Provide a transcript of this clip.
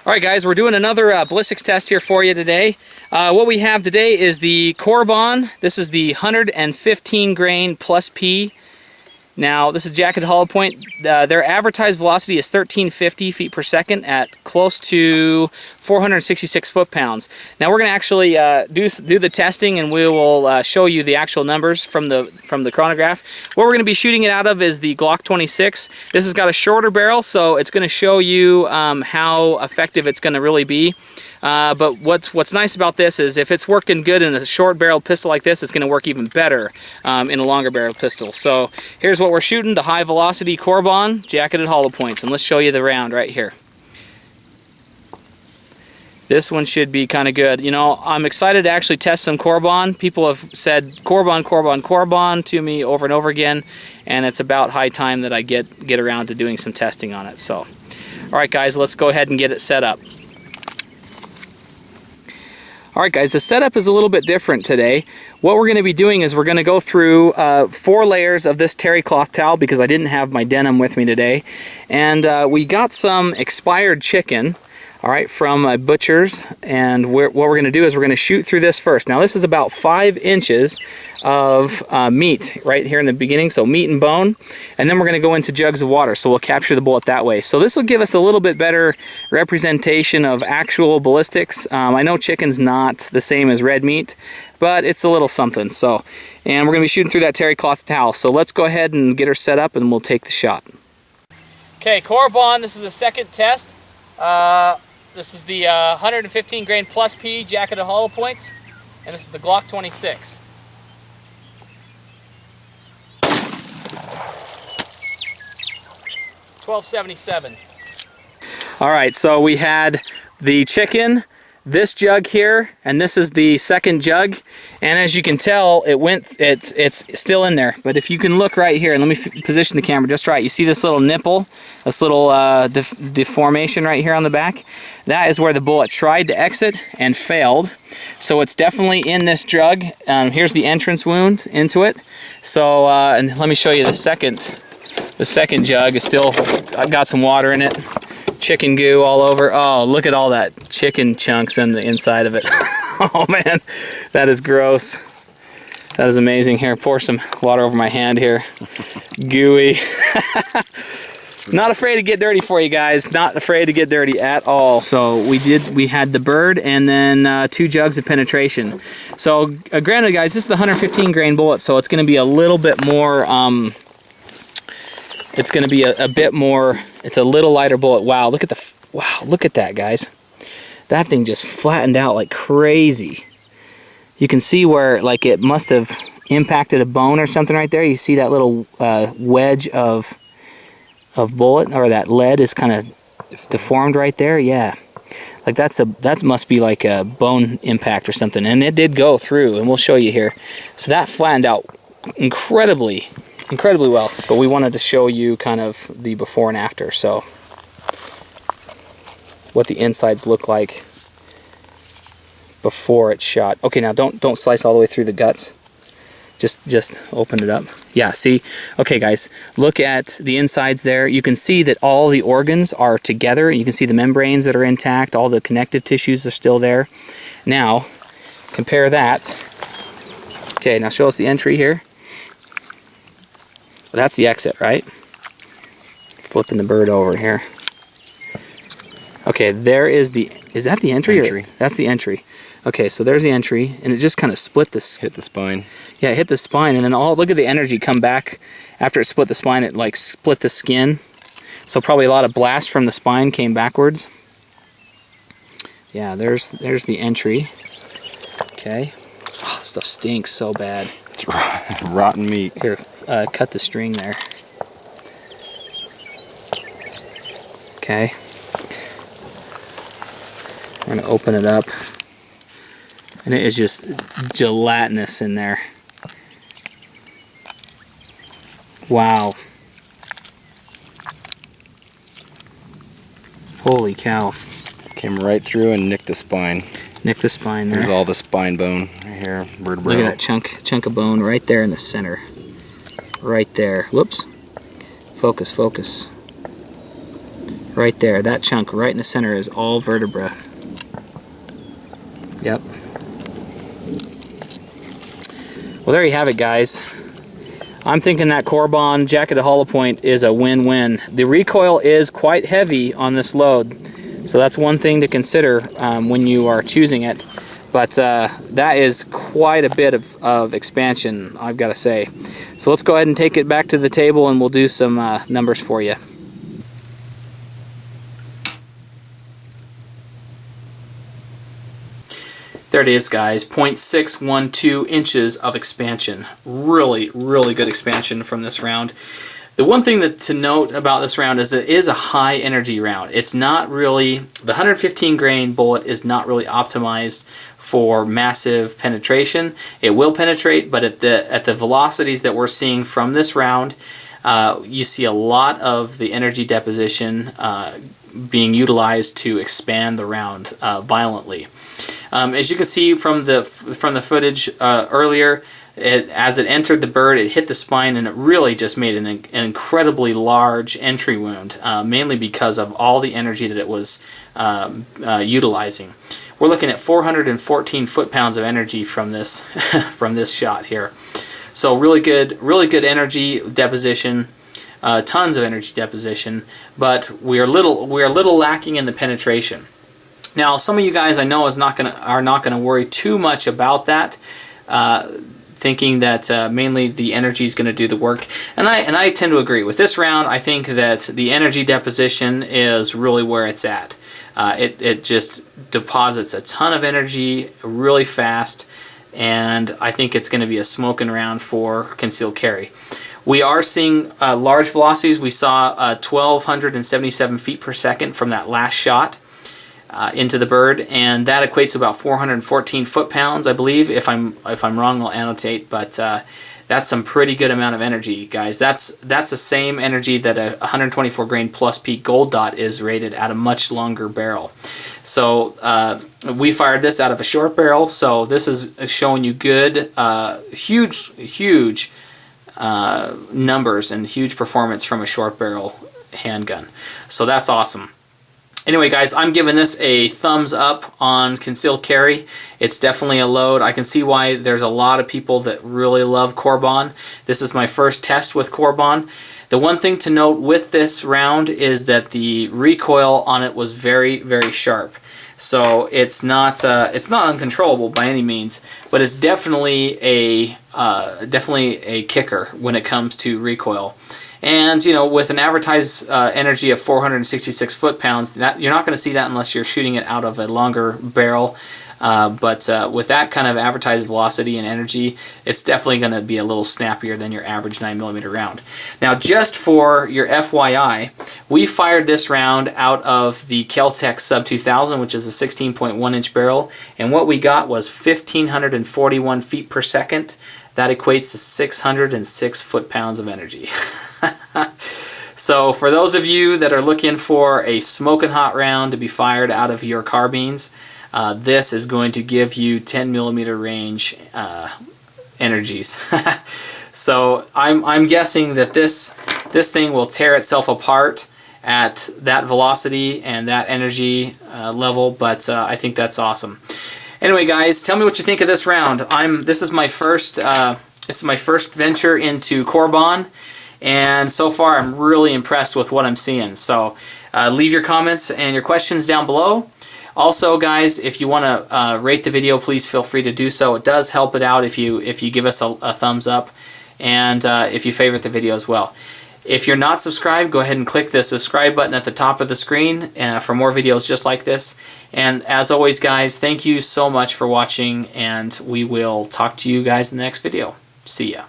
Alright guys, we're doing another ballistics test here for you today. What we have today is the Cor-Bon. This is the 115 grain plus P. Now this is jacketed hollow point. Their advertised velocity is 1350 feet per second at close to 466 foot-pounds. Now we're going to actually do the testing, and we will show you the actual numbers from the chronograph. What we're going to be shooting it out of is the Glock 26. This has got a shorter barrel, so it's going to show you how effective it's going to really be. But what's nice about this is if it's working good in a short-barreled pistol like this, it's going to work even better in a longer-barreled pistol. So here's what we're shooting: the high-velocity Cor-Bon jacketed hollow points, and let's show you the round right here. This one should be kind of good. You know, I'm excited to actually test some Cor-Bon. People have said Cor-Bon, Cor-Bon, Cor-Bon to me over and over again, and it's about high time that I get around to doing some testing on it. So, all right, guys, let's go ahead and get it set up. Alright guys, the setup is a little bit different today. What we're going to be doing is we're going to go through 4 layers of this terry cloth towel because I didn't have my denim with me today. And we got some expired chicken, alright, from a butcher's, and what we're going to do is we're going to shoot through this first. Now this is about 5 inches of meat right here in the beginning, so meat and bone, and then we're going to go into jugs of water, so we'll capture the bullet that way. So this will give us a little bit better representation of actual ballistics. I know chicken's not the same as red meat, but it's a little something. So, and we're going to be shooting through that terry cloth towel, so let's go ahead and get her set up and we'll take the shot. Okay, Cor-Bon, this is the second test. This is the 115 grain plus P jacketed hollow points, and this is the Glock 26. $12.77. All right, so we had the chicken, this jug here, and this is the second jug. And as you can tell, it's still in there. But if you can look right here, and let me position the camera just right, you see this little nipple, this little deformation right here on the back? That is where the bullet tried to exit and failed. So it's definitely in this jug. Here's the entrance wound into it. So, and let me show you the second. The second jug is still, I've got some water in it, chicken goo all over. Oh, look at all that chicken chunks in the inside of it. Oh man, that is gross. That is amazing. Here, pour some water over my hand here. Gooey. Not afraid to get dirty for you guys. Not afraid to get dirty at all. So we had the bird and then 2 jugs of penetration. So granted guys, this is the 115 grain bullet, so it's going to be a little bit more, it's going to be a bit more, it's a little lighter bullet. Wow, look at look at that, guys. That thing just flattened out like crazy. You can see where like it must have impacted a bone or something right there. You see that little wedge of bullet, or that lead is kind of deformed right there. Yeah, like that must be like a bone impact or something, and it did go through, and we'll show you here. So that flattened out incredibly well, but we wanted to show you kind of the before and after, so what the insides look like before it's shot. Okay, now don't slice all the way through the guts. Just open it up. Yeah, see? Okay guys, look at the insides there. You can see that all the organs are together. You can see the membranes that are intact, all the connective tissues are still there. Now, compare that. Okay, now show us the entry here. That's the exit, right? Flipping the bird over here. Okay, there is that the entry? Or, that's the entry. Okay, so there's the entry, and it just kind of split this. Hit the spine. Yeah, it hit the spine, and then look at the energy come back after it split the spine. It like split the skin, so probably a lot of blast from the spine came backwards. Yeah, there's the entry. Okay. Oh, this stuff stinks so bad. It's rotten meat. Here, cut the string there. Okay. We're going to open it up. And it is just gelatinous in there. Wow. Holy cow. Came right through and nicked the spine. Nicked the spine there. There's all the spine bone right here. Vertebra. Look at that chunk of bone right there in the center. Right there. Whoops. Focus. Right there, that chunk right in the center is all vertebra. Yep. Well, there you have it, guys. I'm thinking that Cor-Bon jacketed hollow point is a win-win. The recoil is quite heavy on this load, so that's one thing to consider when you are choosing it. But that is quite a bit of expansion, I've got to say. So let's go ahead and take it back to the table and we'll do some numbers for you. There it is, guys, 0.612 inches of expansion. Really, really good expansion from this round. The one thing to note about this round is it is a high energy round. It's not really, the 115 grain bullet is not really optimized for massive penetration. It will penetrate, but at the velocities that we're seeing from this round, you see a lot of the energy deposition being utilized to expand the round violently. As you can see from the footage earlier, as it entered the bird, it hit the spine and it really just made an incredibly large entry wound, mainly because of all the energy that it was utilizing. We're looking at 414 foot-pounds of energy from this from this shot here. So really good energy deposition. Tons of energy deposition, but we are a little lacking in the penetration. Now, some of you guys I know are not gonna worry too much about that, thinking that mainly the energy is going to do the work, and I tend to agree with this round. I think that the energy deposition is really where it's at. It just deposits a ton of energy really fast, and I think it's going to be a smoking round for concealed carry. We are seeing large velocities. We saw 1,277 feet per second from that last shot into the bird, and that equates to about 414 foot-pounds, I believe. If I'm wrong, I'll annotate, but that's some pretty good amount of energy, guys. That's the same energy that a 124 grain plus peak gold dot is rated at a much longer barrel. So we fired this out of a short barrel, so this is showing you good, huge numbers and huge performance from a short barrel handgun. So that's awesome. Anyway, guys, I'm giving this a thumbs up on concealed carry. It's definitely a load. I can see why there's a lot of people that really love Cor-Bon. This is my first test with Cor-Bon. The one thing to note with this round is that the recoil on it was very, very sharp. So it's not uncontrollable by any means, but it's definitely a kicker when it comes to recoil. And you know, with an advertised energy of 466 foot-pounds, you're not going to see that unless you're shooting it out of a longer barrel. But with that kind of advertised velocity and energy, it's definitely going to be a little snappier than your average 9mm round. Now, just for your FYI, we fired this round out of the Kel-Tec Sub 2000, which is a 16.1-inch barrel, and what we got was 1,541 feet per second. That equates to 606 foot-pounds of energy. So for those of you that are looking for a smoking hot round to be fired out of your carbines, this is going to give you 10mm range energies. So I'm guessing that this thing will tear itself apart at that velocity and that energy level, but I think that's awesome. Anyway, guys, tell me what you think of this round. This is my first venture into Cor-Bon, and so far I'm really impressed with what I'm seeing. So leave your comments and your questions down below. Also, guys, if you want to rate the video, please feel free to do so. It does help it out if you give us a thumbs up, and if you favorite the video as well. If you're not subscribed, go ahead and click the subscribe button at the top of the screen for more videos just like this. And as always, guys, thank you so much for watching, and we will talk to you guys in the next video. See ya.